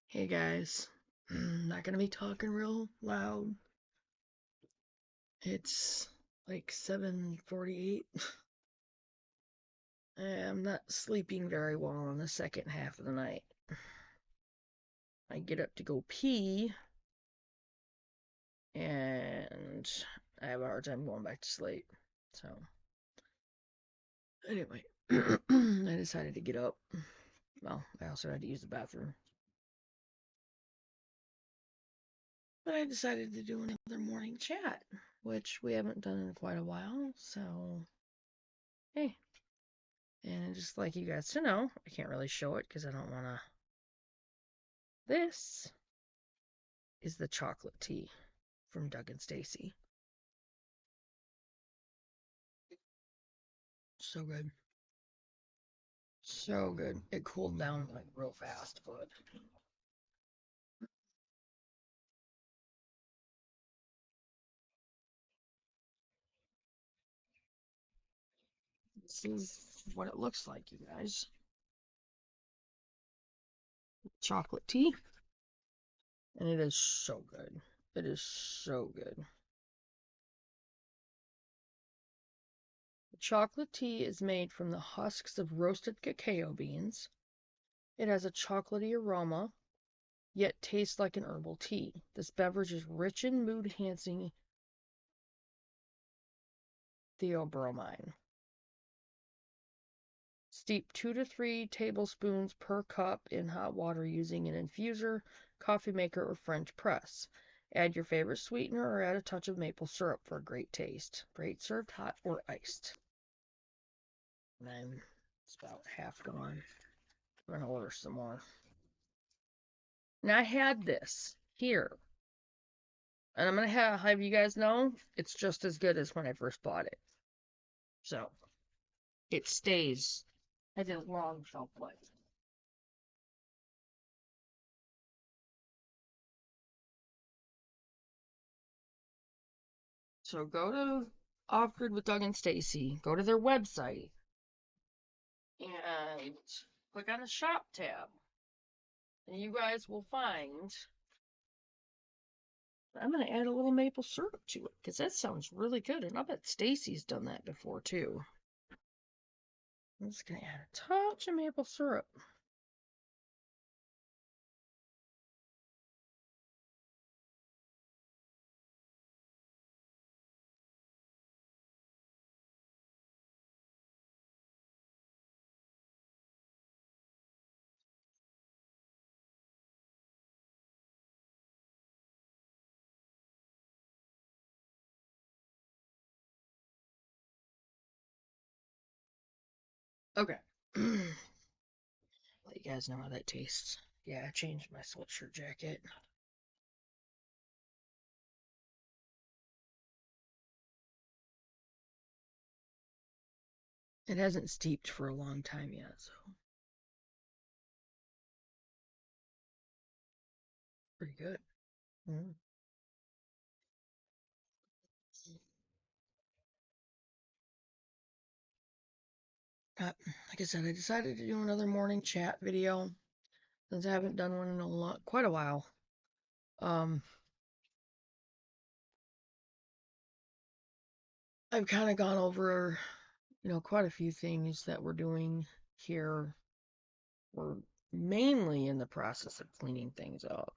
Hey guys, not gonna be talking real loud. It's like 7:48. I'm not sleeping very well in the second half of the night. I get up to go pee, and I have a hard time going back to sleep. So, anyway, I decided to get up. Well, I also had to use the bathroom. But I decided to do another morning chat, which we haven't done in quite a while. So, hey. And just like you guys to know, I can't really show it because I don't want to. This is the chocolate tea from Doug and Stacy. So good. So good. It cooled down like real fast, but this is what it looks like, you guys. Chocolate tea. And it is so good. It is so good. The chocolate tea is made from the husks of roasted cacao beans. It has a chocolatey aroma, yet tastes like an herbal tea. This beverage is rich in mood-enhancing theobromine. Steep 2 to 3 tablespoons per cup in hot water using an infuser, coffee maker, or French press. Add your favorite sweetener or add a touch of maple syrup for a great taste. Great served hot or iced. And then it's about half gone. I'm going to order some more. Now I had this here. And I'm going to have you guys know it's just as good as when I first bought it. So it stays. I did a long shelf life. So go to Off Grid with Doug and Stacy. Go to their website and click on the shop tab. And you guys will find. I'm going to add a little maple syrup to it because that sounds really good. And I bet Stacy's done that before too. I'm just going to add a touch of maple syrup. Okay. Let you guys know how that tastes. Yeah, I changed my sweatshirt jacket. It hasn't steeped for a long time yet, so pretty good. Mm. Like I said, I decided to do another morning chat video since I haven't done one in quite a while. Um, I've kind of gone over, quite a few things that we're doing here. We're mainly in the process of cleaning things up,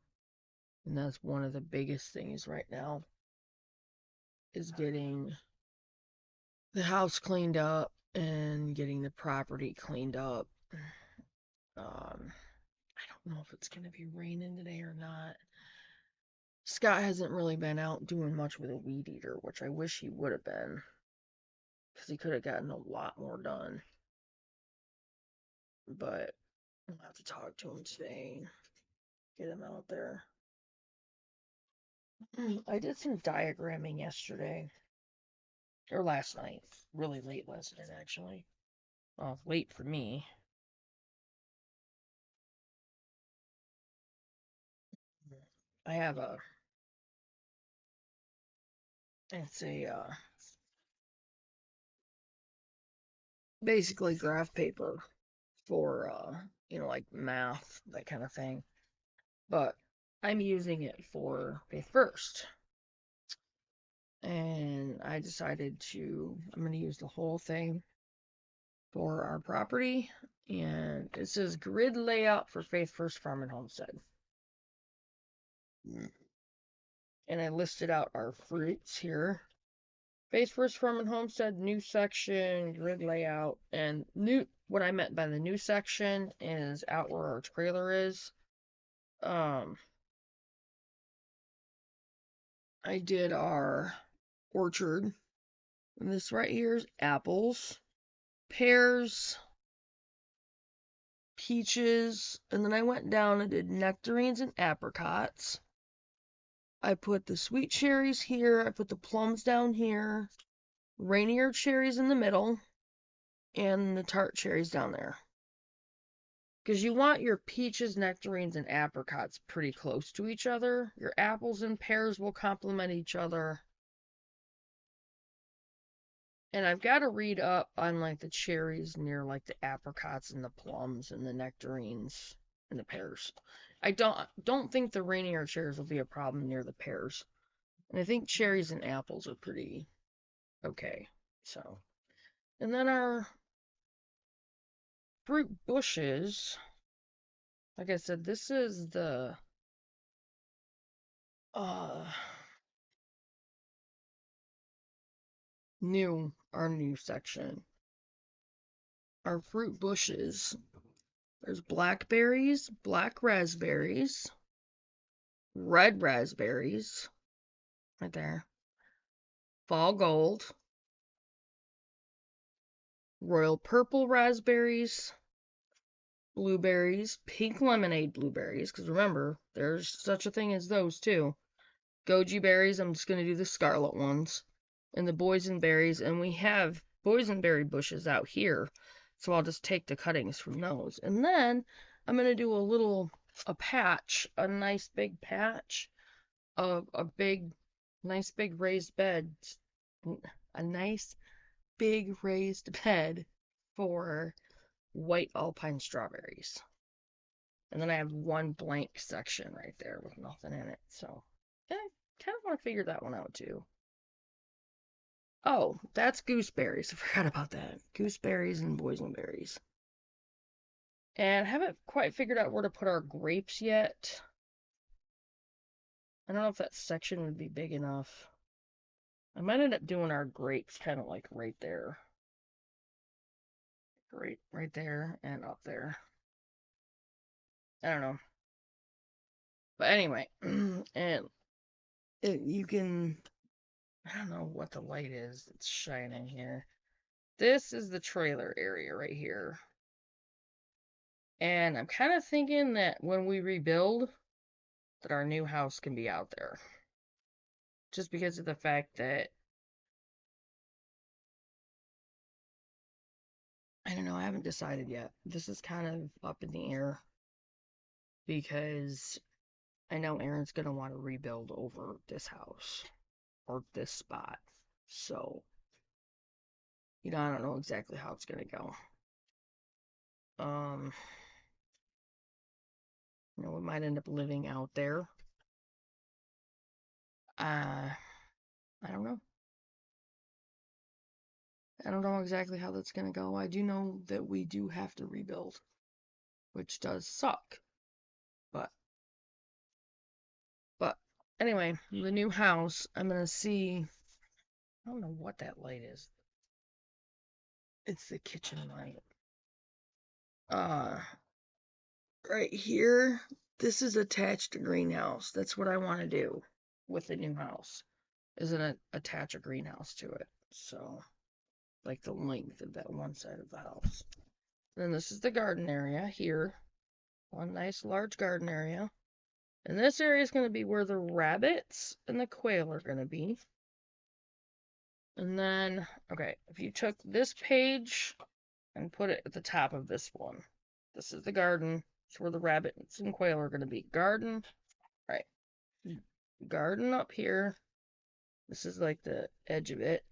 and that's one of the biggest things right now is getting the house cleaned up and getting the property cleaned up. I don't know if it's going to be raining today or not. Scott hasn't really been out doing much with a weed eater, which I wish he would have been, because he could have gotten a lot more done. But I'll have to talk to him today, get him out there. I did some diagramming yesterday, or last night, really late last night, actually. Well, late for me. I have it's a, basically graph paper for, like math, that kind of thing. but I'm using it for Faith First. And I decided I'm going to use the whole thing for our property. And it says grid layout for Faith First Farm and Homestead. And I listed out our fruits here. Faith First Farm and Homestead, new section, grid layout, and what I meant by the new section is out where our trailer is. I did our orchard. And this right here is apples, pears, peaches, and then I went down and did nectarines and apricots. I put the sweet cherries here, I put the plums down here, Rainier cherries in the middle, and the tart cherries down there. Because you want your peaches, nectarines, and apricots pretty close to each other. Your apples and pears will complement each other. And I've got to read up on like the cherries near like the apricots and the plums and the nectarines and the pears. I don't think the Rainier cherries will be a problem near the pears. And I think cherries and apples are pretty okay. So, and then our fruit bushes, like I said, this is the our new section. Our fruit bushes. There's blackberries, black raspberries, red raspberries, right there, fall gold, royal purple raspberries, blueberries, pink lemonade blueberries, because remember, there's such a thing as those too. Goji berries, I'm just going to do the scarlet ones, and the boysenberries, and we have boysenberry bushes out here, so I'll just take the cuttings from those. And then I'm going to do a patch, a nice big patch of nice big raised bed, a nice big raised bed for white alpine strawberries. And then I have one blank section right there with nothing in it. So I kind of want to figure that one out too. Oh, that's gooseberries. I forgot about that. Gooseberries and boysenberries. And I haven't quite figured out where to put our grapes yet. I don't know if that section would be big enough. I might end up doing our grapes kind of like right there. Right there and up there. I don't know. But anyway, and you can, I don't know what the light is that's shining here. This is the trailer area right here. And I'm kind of thinking that when we rebuild, that our new house can be out there. Just because of the fact that, I don't know, I haven't decided yet. This is kind of up in the air. Because I know Aaron's going to want to rebuild over this house. Or this spot. So, I don't know exactly how it's going to go. We might end up living out there. I don't know. I don't know exactly how that's going to go. I do know that we do have to rebuild, which does suck. But anyway, the new house, I'm going to see. I don't know what that light is. It's the kitchen light. Right here, this is attached to greenhouse. That's what I want to do with the new house, is attach a greenhouse to it. So, like the length of that one side of the house. Then this is the garden area here. One nice large garden area. And this area is going to be where the rabbits and the quail are going to be. And then, okay, if you took this page and put it at the top of this one, this is the garden. It's where the rabbits and quail are going to be. Garden, right. Garden up here. This is like the edge of it.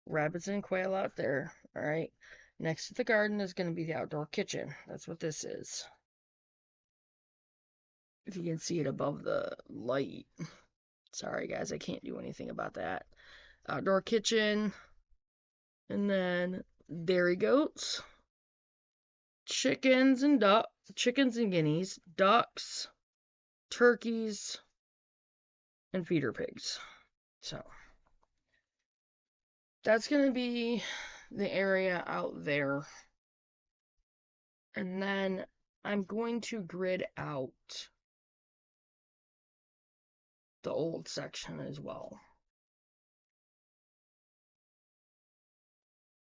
Rabbits and quail out there. All right. Next to the garden is going to be the outdoor kitchen. That's what this is. if you can see it above the light. Sorry, guys, I can't do anything about that. Outdoor kitchen, and then dairy goats, chickens and guineas, ducks, turkeys, and feeder pigs. So that's going to be the area out there. And then I'm going to grid out the old section as well.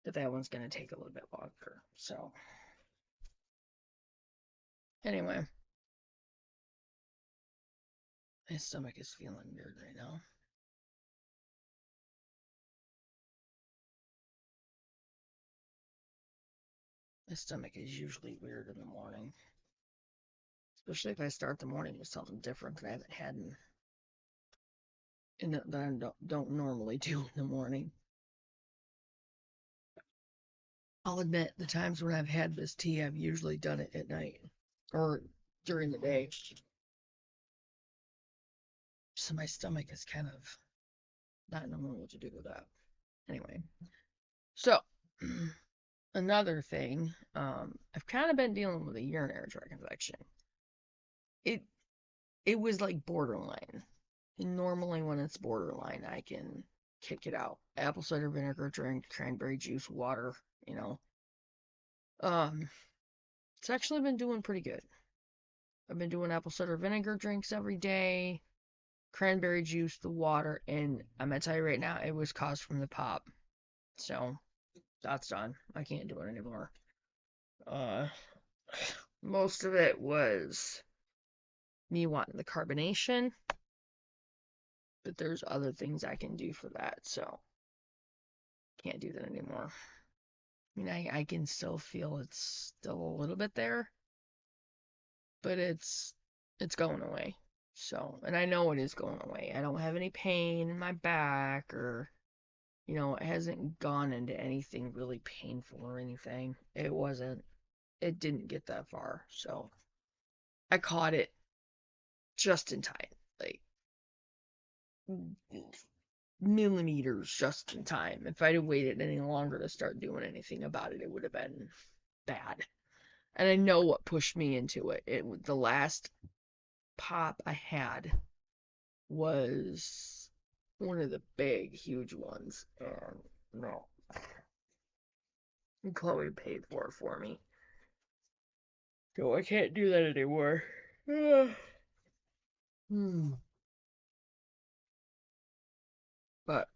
But that one's going to take a little bit longer. So anyway, my stomach is feeling weird right now. My stomach is usually weird in the morning. Especially if I start the morning with something different that I haven't had that I don't normally do in the morning. I'll admit, the times when I've had this tea, I've usually done it at night or during the day. So my stomach is kind of not knowing what to do with that. Anyway, so another thing, I've kind of been dealing with a urinary tract infection. It was like borderline. And normally when it's borderline, I can kick it out. Apple cider vinegar drink, cranberry juice, water, you know. It's actually been doing pretty good. I've been doing apple cider vinegar drinks every day, cranberry juice, the water, and I'm gonna tell you right now, it was caused from the pop. So that's done. I can't do it anymore. Uh, most of it was me wanting the carbonation, but there's other things I can do for that, so can't do that anymore. I mean, I can still feel it's still a little bit there, but it's going away. So, and I know it is going away. I don't have any pain in my back or, it hasn't gone into anything really painful or anything. It didn't get that far. So, I caught it just in time. Like, millimeters just in time. If I'd have waited any longer to start doing anything about it, it would have been bad. And I know what pushed me into it. The last pop I had was one of the big, huge ones. And no. Chloe paid for me. So I can't do that anymore. But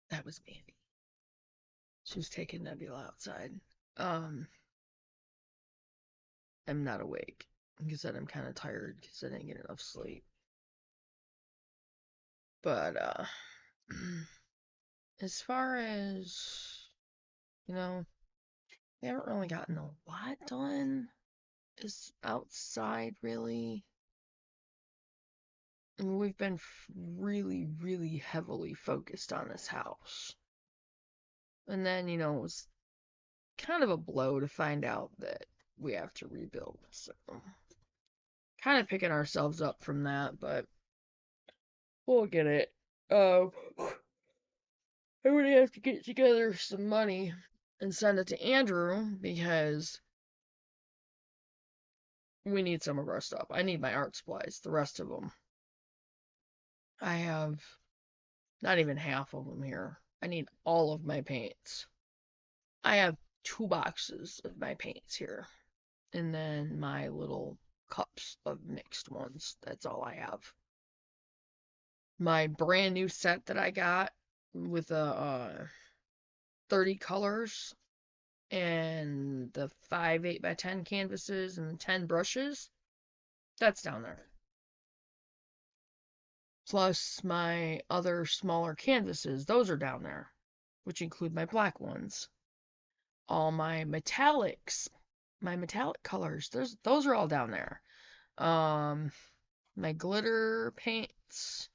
that was Mandy. She was taking Nebula outside. Um, I'm not awake. Like I said, I'm kind of tired because I didn't get enough sleep. But as far as we haven't really gotten a lot done. Is outside really. I mean, we've been really, really heavily focused on this house. And then, it was kind of a blow to find out that we have to rebuild. So, kind of picking ourselves up from that, but we'll get it. I would have to get together some money and send it to Andrew because we need some of our stuff. I need my art supplies, the rest of them. I have not even half of them here. I need all of my paints. I have 2 boxes of my paints here. And then my little cups of mixed ones. That's all I have. My brand new set that I got with the 30 colors and the 5 8x10 canvases and 10 brushes, that's down there. Plus my other smaller canvases, those are down there, which include my black ones. All my metallics, my metallic colors, those are all down there. My glitter paints,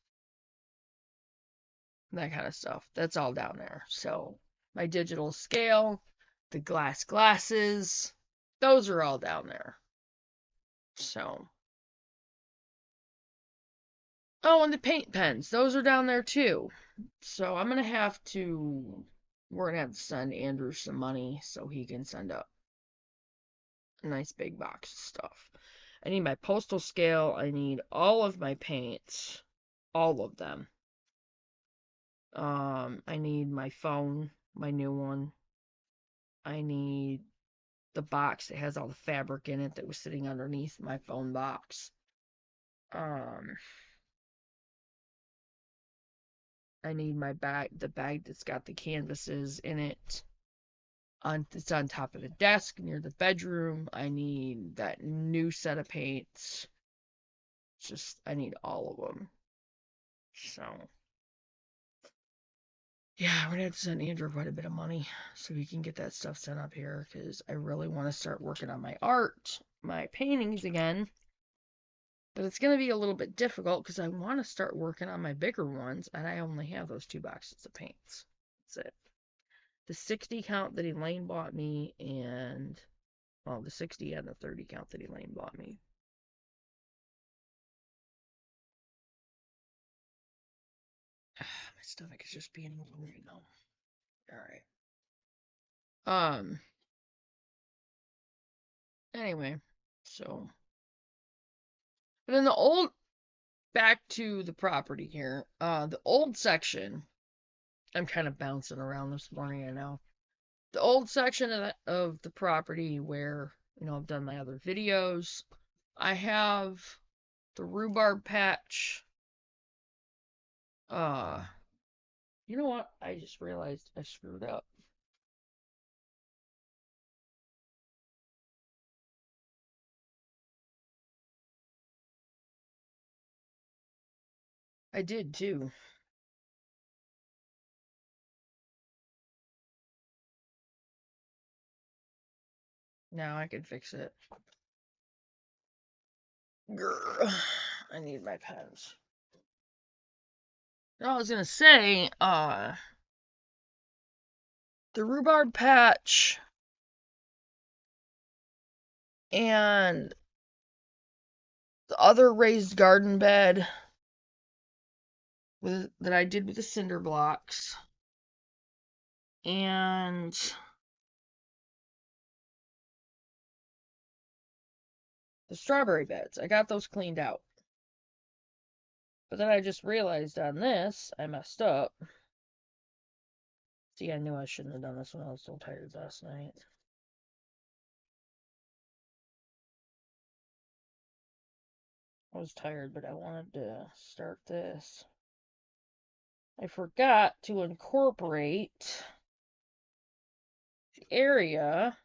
that kind of stuff. That's all down there. So my digital scale, the glasses, those are all down there. So, oh, and the paint pens, those are down there too. So we're gonna have to send Andrew some money so he can send up a nice big box of stuff. I need my postal scale. I need all of my paints, all of them. I need my phone, my new one. I need the box that has all the fabric in it that was sitting underneath my phone box. Um, I need my bag, the bag that's got the canvases in it. It's on top of the desk near the bedroom. I need that new set of paints. I need all of them. So, yeah, we're gonna have to send Andrew quite a bit of money so he can get that stuff sent up here because I really want to start working on my art, my paintings again. But it's gonna be a little bit difficult because I want to start working on my bigger ones, and I only have those 2 boxes of paints. That's it. The 60 count that Elaine bought me, and well, the 60 and the 30 count that Elaine bought me. My stomach is just being weird now. All right. Um. Anyway, so but in the old back to the property here. The old section. I'm kind of bouncing around this morning. I know the old section of the property where I've done my other videos. I have the rhubarb patch. Uh, you know what? I just realized I screwed up. I did too. Now I can fix it. Grr. I need my pens. I was gonna say, the rhubarb patch and the other raised garden bed that I did with the cinder blocks and the strawberry beds. I got those cleaned out. But then I just realized on this, I messed up. See, I knew I shouldn't have done this when I was so tired last night. I was tired, but I wanted to start this. I forgot to incorporate the area.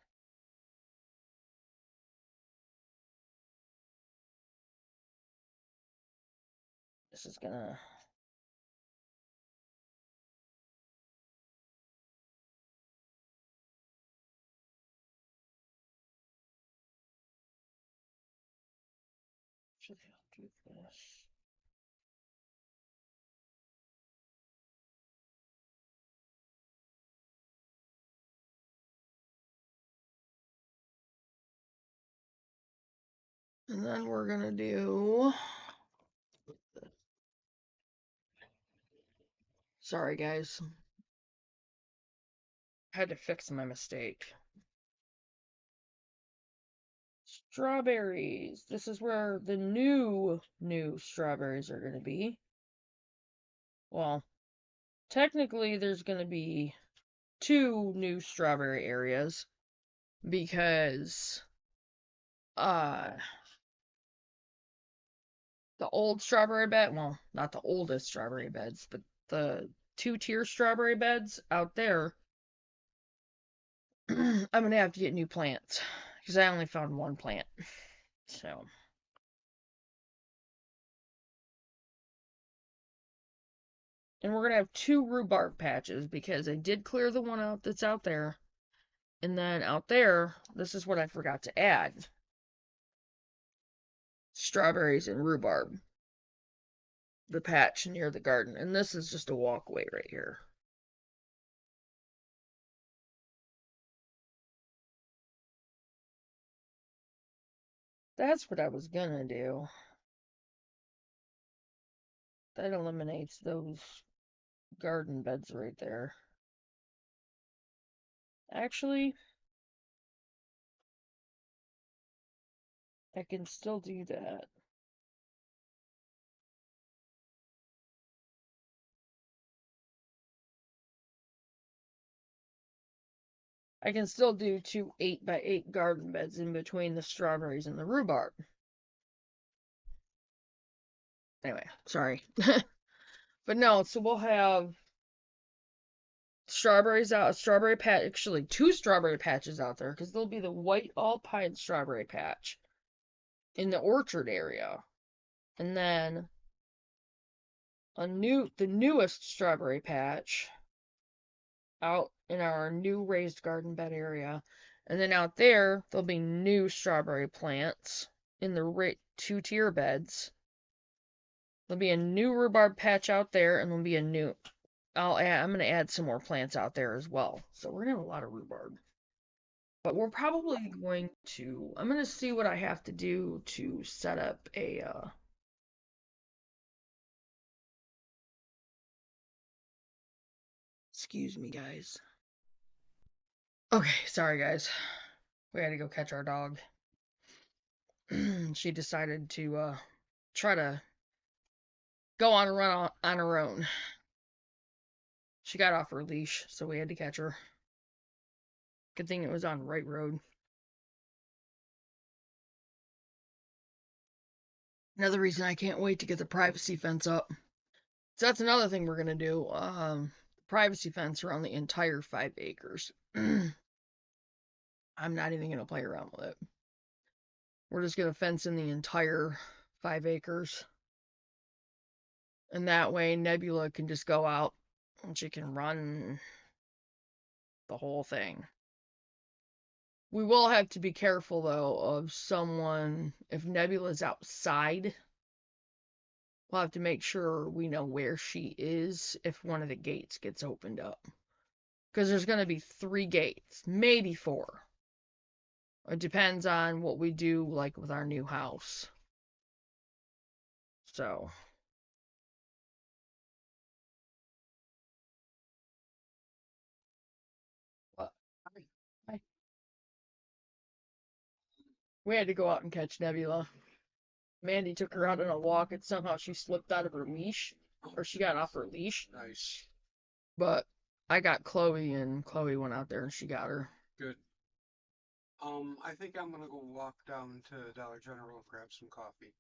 This is gonna. Should do this. And then we're gonna do. Sorry, guys. I had to fix my mistake. Strawberries. This is where the new strawberries are going to be. Well, technically there's going to be 2 new strawberry areas because the old strawberry bed, well, not the oldest strawberry beds, but the 2-tier strawberry beds out there, I'm going to have to get new plants because I only found 1 plant. So, and we're going to have 2 rhubarb patches because I did clear the one out that's out there. And then out there, this is what I forgot to add. Strawberries and rhubarb. the patch near the garden. And this is just a walkway right here. That's what I was gonna do. That eliminates those garden beds right there. Actually, I can still do that. I can still do two 8x8 garden beds in between the strawberries and the rhubarb. Anyway, sorry. But no, so we'll have strawberries out, strawberry patch, actually two strawberry patches out there because there'll be the white alpine strawberry patch in the orchard area, and then the newest strawberry patch out in our new raised garden bed area, and then out there there'll be new strawberry plants in the two-tier beds. There'll be a new rhubarb patch out there, and there'll be a new. I'm gonna add some more plants out there as well. So we're gonna have a lot of rhubarb. But we're probably going to. I'm gonna see what I have to do to set up a. Excuse me, guys. Okay, sorry, guys. We had to go catch our dog. She decided to try to go on a run on her own. She got off her leash, so we had to catch her. Good thing it was on the right road. Another reason I can't wait to get the privacy fence up. So that's another thing we're gonna do. Privacy fence around the entire 5 acres. I'm not even gonna play around with it. We're just gonna fence in the entire 5 acres, and that way Nebula can just go out and she can run the whole thing. We will have to be careful though of someone if Nebula's outside. We'll have to make sure we know where she is if one of the gates gets opened up. Because there's going to be 3 gates, maybe 4. It depends on what we do, like with our new house. So, I- we had to go out and catch Nebula. Mandy took her out on a walk, and somehow she slipped out of her leash, or she got off her leash. Nice. But I got Chloe, and Chloe went out there and she got her. Good. I think I'm gonna go walk down to Dollar General and grab some coffee.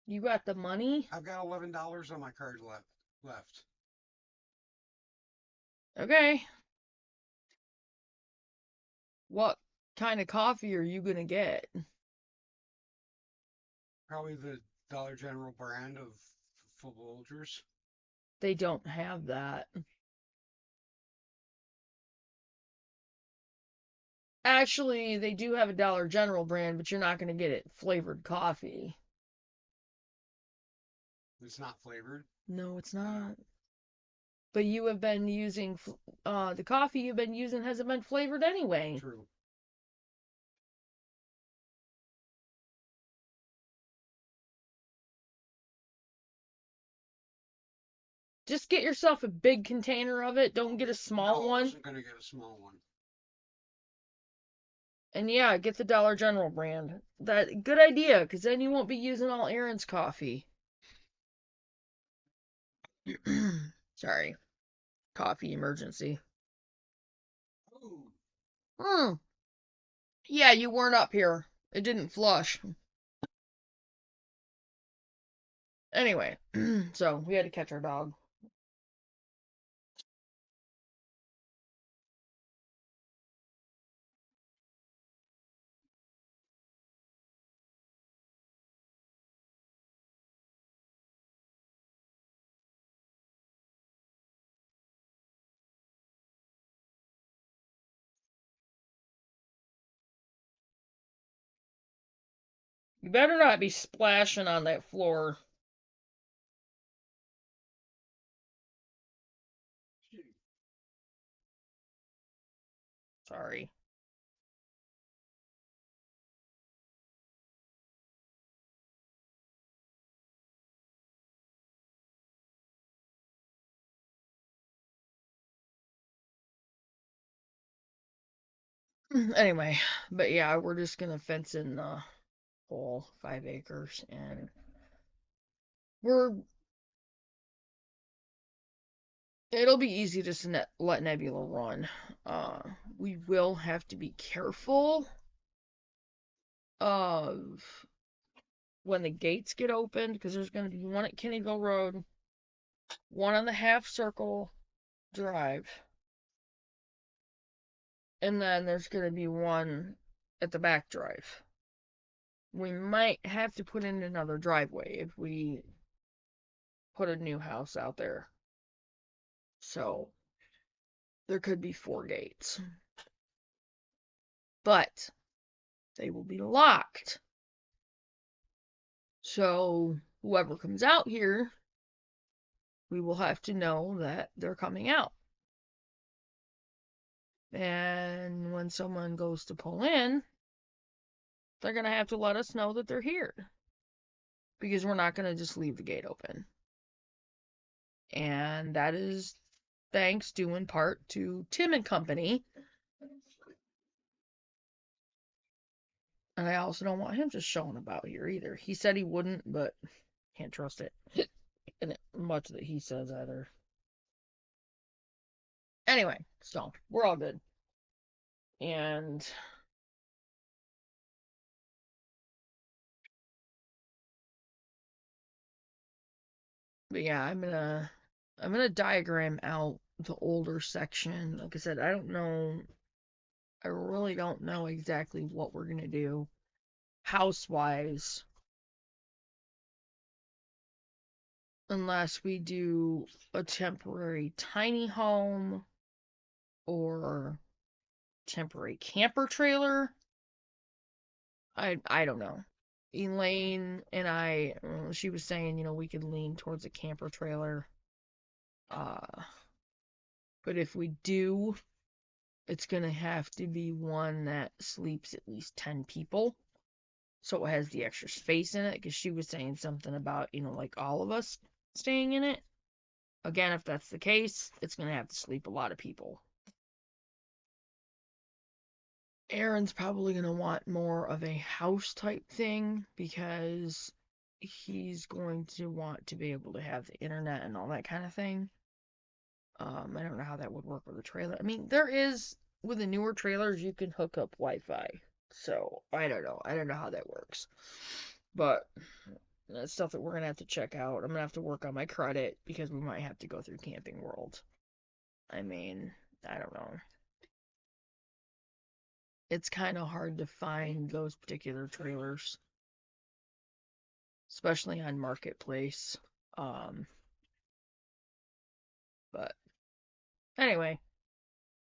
You got the money? I've got $11 on my card left. Okay. What kind of coffee are you gonna get? Probably the Dollar General brand of Folgers. They don't have that. Actually, they do have a Dollar General brand, but you're not gonna get it flavored coffee. It's not flavored. No, it's not. But you have been using the coffee you've been using hasn't been flavored anyway. True. Just get yourself a big container of it. Don't get a small No, I one. wasn't gonna get a small one. And yeah, get the Dollar General brand. That good idea, because then you won't be using all Aaron's coffee. Sorry, coffee emergency. Ooh. Hmm. Yeah, you weren't up here. It didn't flush. Anyway, so we had to catch our dog. You better not be splashing on that floor. Sorry. Anyway, but yeah, we're just gonna fence in the whole 5 acres, and we're it'll be easy to just let Nebula run. Uh, we will have to be careful of when the gates get opened because there's gonna be one at Kennyville Road, one on the half circle drive, and then there's gonna be one at the back drive. We might have to put in another driveway if we put a new house out there. So there could be 4 gates. But they will be locked. So whoever comes out here, we will have to know that they're coming out. And when someone goes to pull in, they're going to have to let us know that they're here. Because we're not going to just leave the gate open. And that is thanks due in part to Tim and Company. And I also don't want him just showing about here either. He said he wouldn't, but can't trust it. And much that he says either. Anyway, so we're all good. And but yeah, I'm gonna diagram out the older section. Like I said, I don't know. I really don't know exactly what we're gonna do house wise unless we do a temporary tiny home or temporary camper trailer. I don't know. Elaine and I, she was saying, we could lean towards a camper trailer. Uh, but if we do, it's gonna have to be one that sleeps at least 10 people. So it has the extra space in it, because she was saying something about, like all of us staying in it. Again, if that's the case, it's gonna have to sleep a lot of people. Aaron's probably gonna want more of a house type thing because he's going to want to be able to have the internet and all that kind of thing. I don't know how that would work with a trailer. I mean, there is with the newer trailers you can hook up Wi-Fi. So I don't know. I don't know how that works. But that's stuff that we're gonna have to check out. I'm gonna have to work on my credit because we might have to go through Camping World. I mean, I don't know. It's kind of hard to find those particular trailers, especially on Marketplace. Um, but anyway,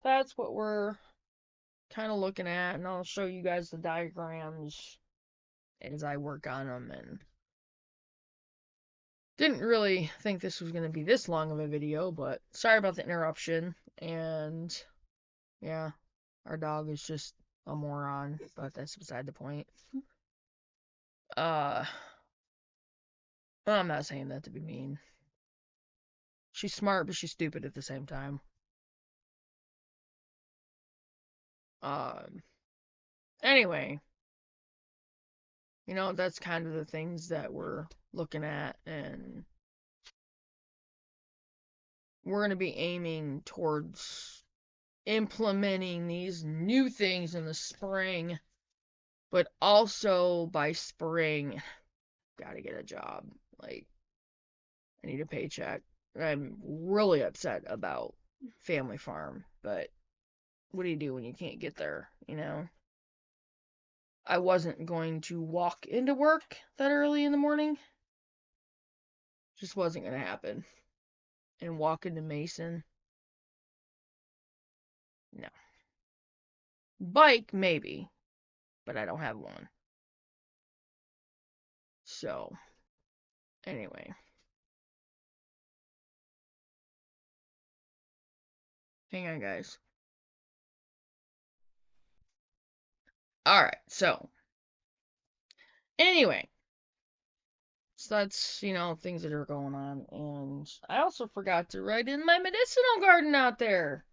that's what we're kind of looking at, and I'll show you guys the diagrams as I work on them. And didn't really think this was going to be this long of a video, but sorry about the interruption. And yeah, our dog is just a moron, but that's beside the point. Uh, I'm not saying that to be mean. She's smart, but she's stupid at the same time. Um, anyway, that's kind of the things that we're looking at, and we're going to be aiming towards implementing these new things in the spring, but also by spring, gotta get a job. Like, I need a paycheck. I'm really upset about Family Farm, but what do you do when you can't get there? I wasn't going to walk into work that early in the morning. Just wasn't going to happen. And walk into Mason, no. Bike, maybe, but I don't have one. So, anyway. Hang on, guys. Alright, so. Anyway. So that's, things that are going on. And I also forgot to write in my medicinal garden out there.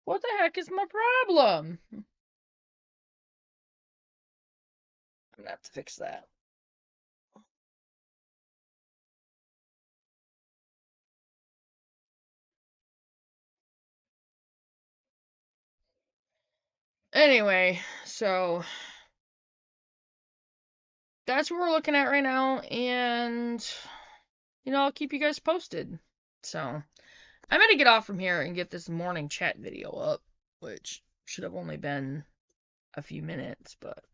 What the heck is my problem? I'm gonna have to fix that. Anyway, so that's what we're looking at right now, and I'll keep you guys posted. So I'm gonna get off from here and get this morning chat video up, which should have only been a few minutes, but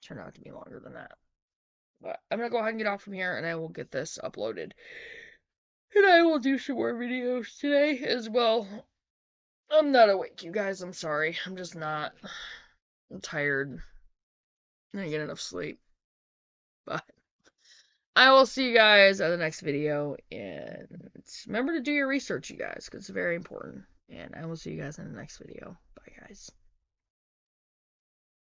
turned out to be longer than that. But I'm gonna go ahead and get off from here, and I will get this uploaded. And I will do some more videos today as well. I'm not awake, you guys. I'm sorry. I'm just not. I'm tired. I didn't get enough sleep. But I will see you guys at the next video. And remember to do your research, you guys, because it's very important. And I will see you guys in the next video. Bye, guys.